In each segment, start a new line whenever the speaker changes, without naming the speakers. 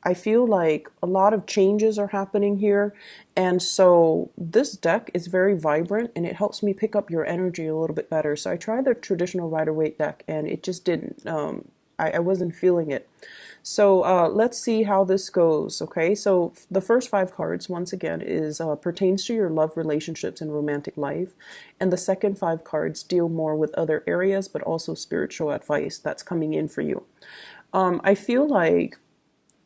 I feel like a lot of changes are happening here. And so this deck is very vibrant and it helps me pick up your energy a little bit better. So I tried the traditional Rider-Waite deck and it just didn't. I wasn't feeling it. So let's see how this goes. Okay, so the first five cards, once again, is pertains to your love, relationships, and romantic life. And the second five cards deal more with other areas, but also spiritual advice that's coming in for you. I feel like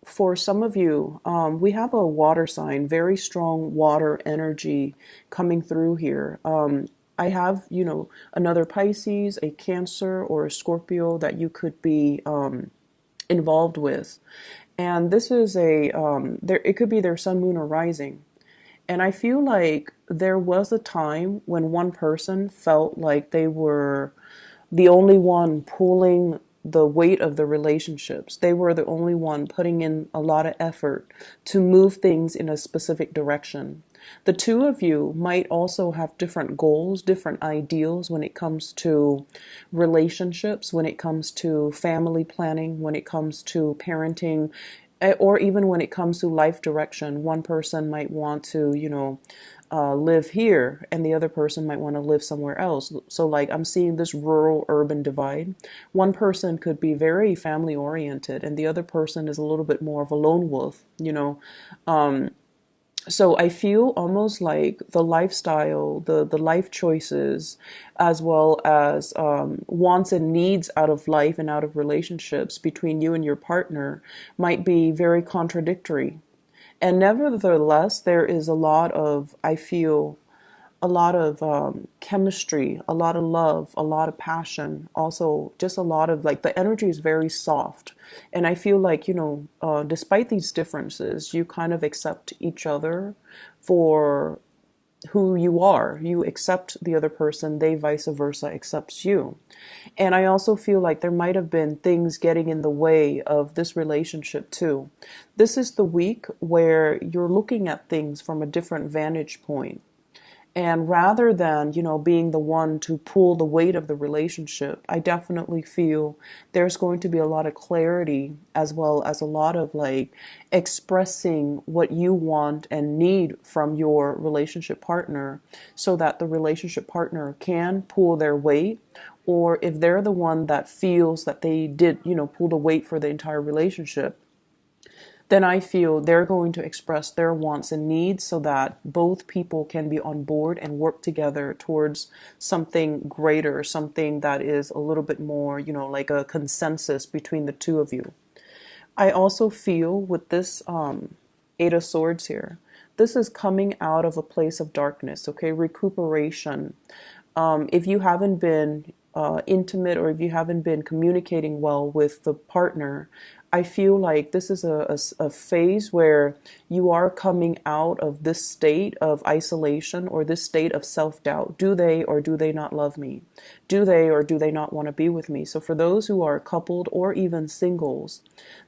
for some of you, we have a water sign, very strong water energy coming through here. I have, another Pisces, a Cancer, or a Scorpio that you could be involved with. And this is it could be their sun, moon, or rising. And I feel like there was a time when one person felt like they were the only one pulling the weight of the relationships. They were the only one putting in a lot of effort to move things in a specific direction. The two of you might also have different goals, different ideals when it comes to relationships, when it comes to family planning, when it comes to parenting, or even when it comes to life direction. One person might want to, live here and the other person might want to live somewhere else. So like I'm seeing this rural urban divide. One person could be very family oriented and the other person is a little bit more of a lone wolf. So I feel almost like the lifestyle, the life choices, as well as wants and needs out of life and out of relationships between you and your partner might be very contradictory. And nevertheless, there is a lot of, I feel, a lot of chemistry, a lot of love, a lot of passion, also just a lot of like the energy is very soft. And I feel like, despite these differences, you kind of accept each other for who you are. You accept the other person, they vice versa accepts you. And I also feel like there might have been things getting in the way of this relationship too. This is the week where you're looking at things from a different vantage point. And rather than, being the one to pull the weight of the relationship, I definitely feel there's going to be a lot of clarity as well as a lot of like expressing what you want and need from your relationship partner so that the relationship partner can pull their weight. Or if they're the one that feels that they did, pull the weight for the entire relationship, then I feel they're going to express their wants and needs so that both people can be on board and work together towards something greater, something that is a little bit more, like a consensus between the two of you. I also feel with this Eight of Swords here, this is coming out of a place of darkness, okay? Recuperation. If you haven't been intimate or if you haven't been communicating well with the partner, I feel like this is a phase where you are coming out of this state of isolation or this state of self-doubt. Do they or do they not love me? Do they or do they not want to be with me? So for those who are coupled or even singles,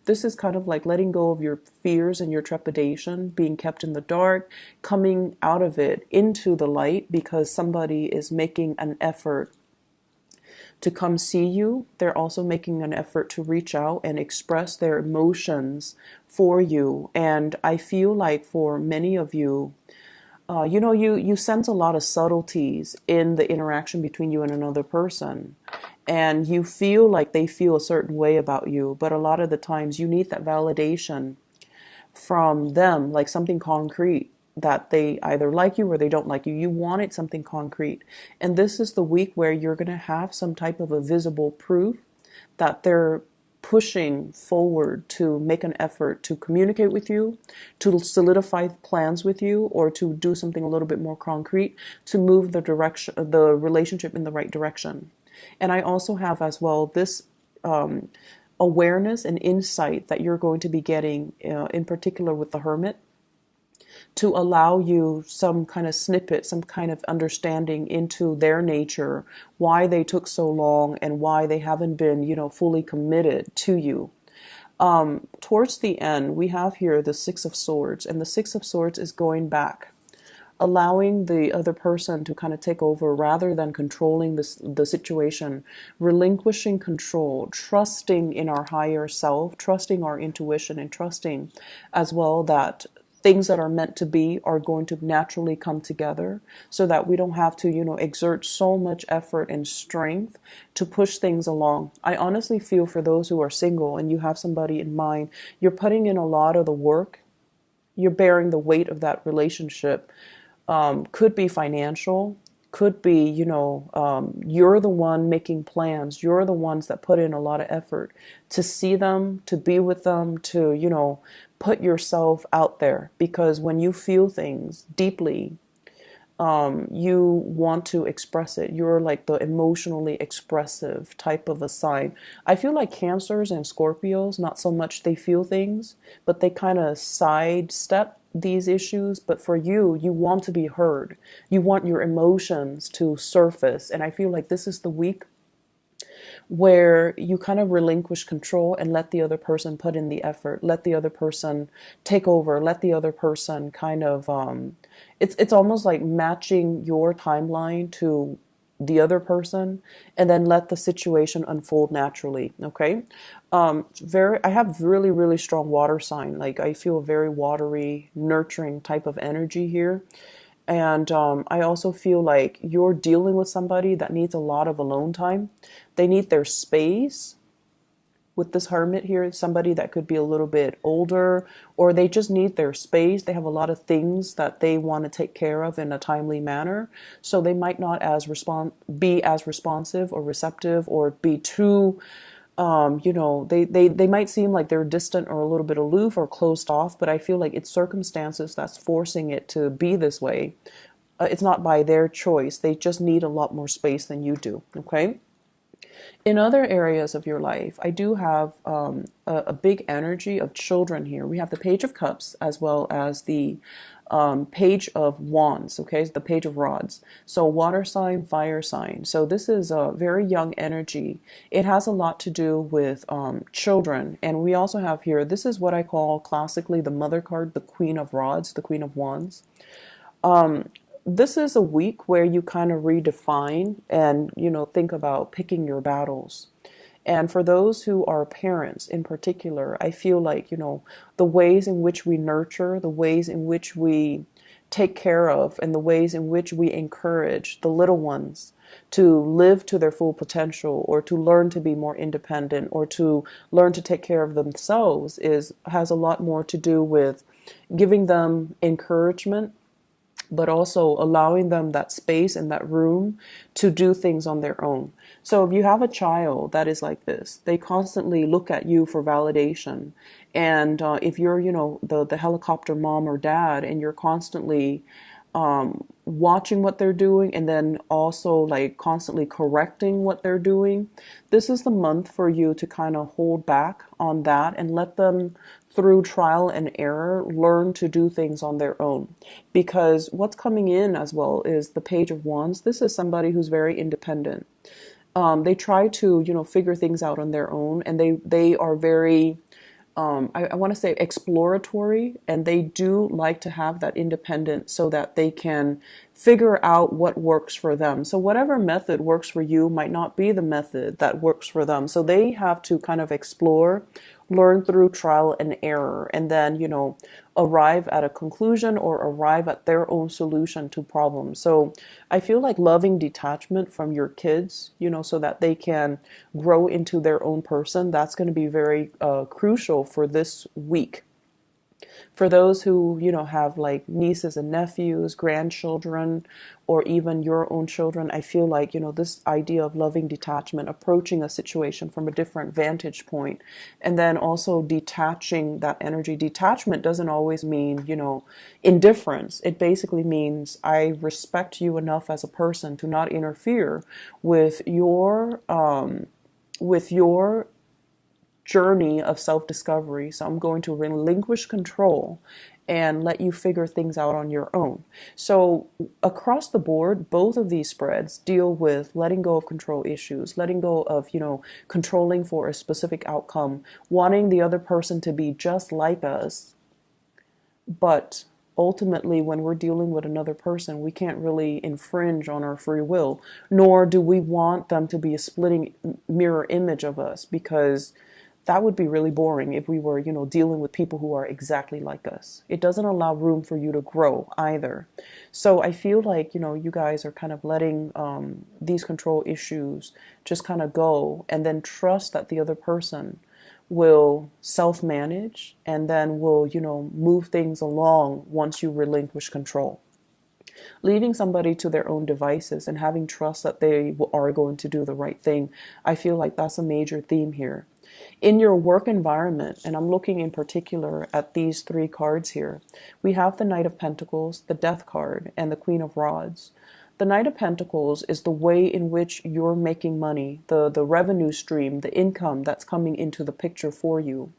this is kind of like letting go of your fears and your trepidation, being kept in the dark, coming out of it into the light because somebody is making an effort to come see you. They're also making an effort to reach out and express their emotions for you. And I feel like for many of you, you sense a lot of subtleties in the interaction between you and another person. And you feel like they feel a certain way about you. But a lot of the times you need that validation from them, like something concrete that they either like you or they don't like you. You wanted something concrete. And this is the week where you're going to have some type of a visible proof that they're pushing forward to make an effort to communicate with you, to solidify plans with you, or to do something a little bit more concrete to move the relationship in the right direction. And I also have as well this awareness and insight that you're going to be getting, in particular with the Hermit, to allow you some kind of snippet, some kind of understanding into their nature, why they took so long and why they haven't been, fully committed to you. Towards the end, we have here the Six of Swords, and the Six of Swords is going back. allowing the other person to kind of take over rather than controlling the situation, relinquishing control, trusting in our higher self, trusting our intuition, and trusting as well that things that are meant to be are going to naturally come together so that we don't have to, exert so much effort and strength to push things along. I honestly feel for those who are single and you have somebody in mind, you're putting in a lot of the work, you're bearing the weight of that relationship. Could be financial, could be, you're the one making plans. You're the ones that put in a lot of effort to see them, to be with them, to, put yourself out there. Because when you feel things deeply, you want to express it. You're like the emotionally expressive type of a sign. I feel like Cancers and Scorpios, not so much they feel things, but they kind of sidestep these issues. But for you, you want to be heard. You want your emotions to surface. And I feel like this is the week where you kind of relinquish control and let the other person put in the effort, let the other person take over, let the other person kind of it's almost like matching your timeline to the other person and then let the situation unfold naturally. Okay. I have really, really strong water sign. Like I feel a very watery, nurturing type of energy here. And I also feel like you're dealing with somebody that needs a lot of alone time. They need their space. With this hermit here, somebody that could be a little bit older, or they just need their space. They have a lot of things that they want to take care of in a timely manner. So they might not be as responsive or receptive or be too they might seem like they're distant or a little bit aloof or closed off, but I feel like it's circumstances that's forcing it to be this way. It's not by their choice. They just need a lot more space than you do. Okay. In other areas of your life, I do have a big energy of children here. We have the Page of Cups as well as the Page of Wands, okay, the Page of Rods. So water sign, fire sign. So this is a very young energy. It has a lot to do with children. And we also have here, this is what I call classically the mother card, the Queen of Rods, the Queen of Wands. This is a week where you kind of redefine and, think about picking your battles. And for those who are parents in particular, I feel like, the ways in which we nurture, the ways in which we take care of, and the ways in which we encourage the little ones to live to their full potential or to learn to be more independent or to learn to take care of themselves has a lot more to do with giving them encouragement, but also allowing them that space and that room to do things on their own. So if you have a child that is like this, they constantly look at you for validation. And if you're, the helicopter mom or dad, and you're constantly watching what they're doing and then also like constantly correcting what they're doing, this is the month for you to kind of hold back on that and let them, through trial and error, learn to do things on their own. Because what's coming in as well is the Page of Wands. This is somebody who's very independent. They try to, figure things out on their own, and they are very I want to say exploratory, and they do like to have that independence so that they can figure out what works for them. So whatever method works for you might not be the method that works for them. So they have to kind of explore, learn through trial and error, and then, arrive at a conclusion or arrive at their own solution to problems. So I feel like loving detachment from your kids, so that they can grow into their own person, that's going to be very crucial for this week. For those who, have like nieces and nephews, grandchildren, or even your own children, I feel like, this idea of loving detachment, approaching a situation from a different vantage point, and then also detaching that energy. Detachment doesn't always mean, indifference. It basically means I respect you enough as a person to not interfere with your journey of self-discovery. So I'm going to relinquish control and let you figure things out on your own. So across the board, both of these spreads deal with letting go of control issues, letting go of, controlling for a specific outcome, wanting the other person to be just like us, but ultimately, when we're dealing with another person, we can't really infringe on our free will, nor do we want them to be a splitting mirror image of us, because that would be really boring if we were, dealing with people who are exactly like us. It doesn't allow room for you to grow either. So I feel like, you guys are kind of letting these control issues just kind of go, and then trust that the other person will self-manage, and then will, move things along once you relinquish control. Leaving somebody to their own devices and having trust that they are going to do the right thing, I feel like that's a major theme here. In your work environment, and I'm looking in particular at these three cards here, we have the Knight of Pentacles, the Death card, and the Queen of Rods. The Knight of Pentacles is the way in which you're making money, the revenue stream, the income that's coming into the picture for you.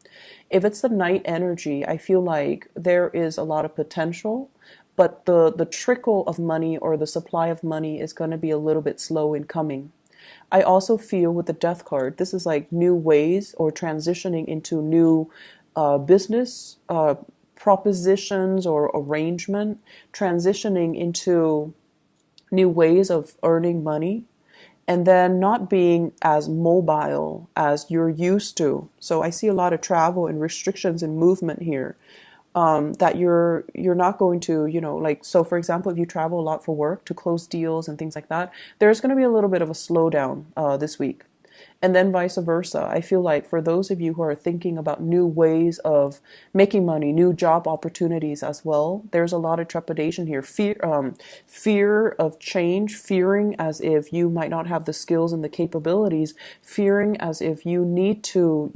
If it's the Knight energy, I feel like there is a lot of potential, but the trickle of money or the supply of money is going to be a little bit slow in coming. I also feel with the Death card, this is like new ways or transitioning into new business propositions or arrangement, transitioning into new ways of earning money, and then not being as mobile as you're used to. So I see a lot of travel and restrictions and movement here, that you're not going to, like, so for example, if you travel a lot for work to close deals and things like that, there's going to be a little bit of a slowdown this week. And then vice versa. I feel like for those of you who are thinking about new ways of making money, new job opportunities as well, there's a lot of trepidation here. Fear of change, fearing as if you might not have the skills and the capabilities, fearing as if you need to,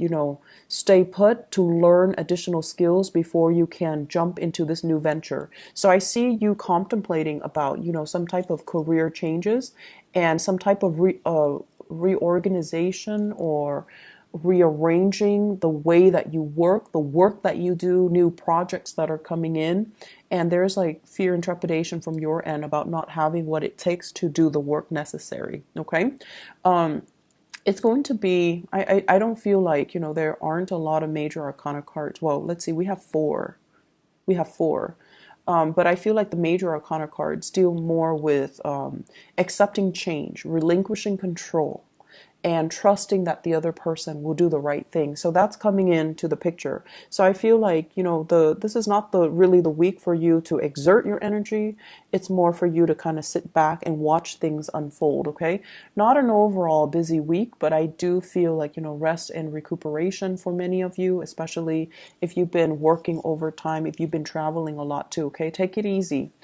stay put to learn additional skills before you can jump into this new venture. So I see you contemplating about, some type of career changes and some type of reorganization or rearranging the way that you work, the work that you do, new projects that are coming in. And there's like fear and trepidation from your end about not having what it takes to do the work necessary. Okay. It's going to be, I don't feel like, there aren't a lot of major arcana cards. Well, let's see, we have four. We have four. But I feel like the major arcana cards deal more with accepting change, relinquishing control, and trusting that the other person will do the right thing. So that's coming into the picture. So I feel like, this is not really the week for you to exert your energy. It's more for you to kind of sit back and watch things unfold, okay? Not an overall busy week, but I do feel like, rest and recuperation for many of you, especially if you've been working overtime, if you've been traveling a lot too, okay? Take it easy.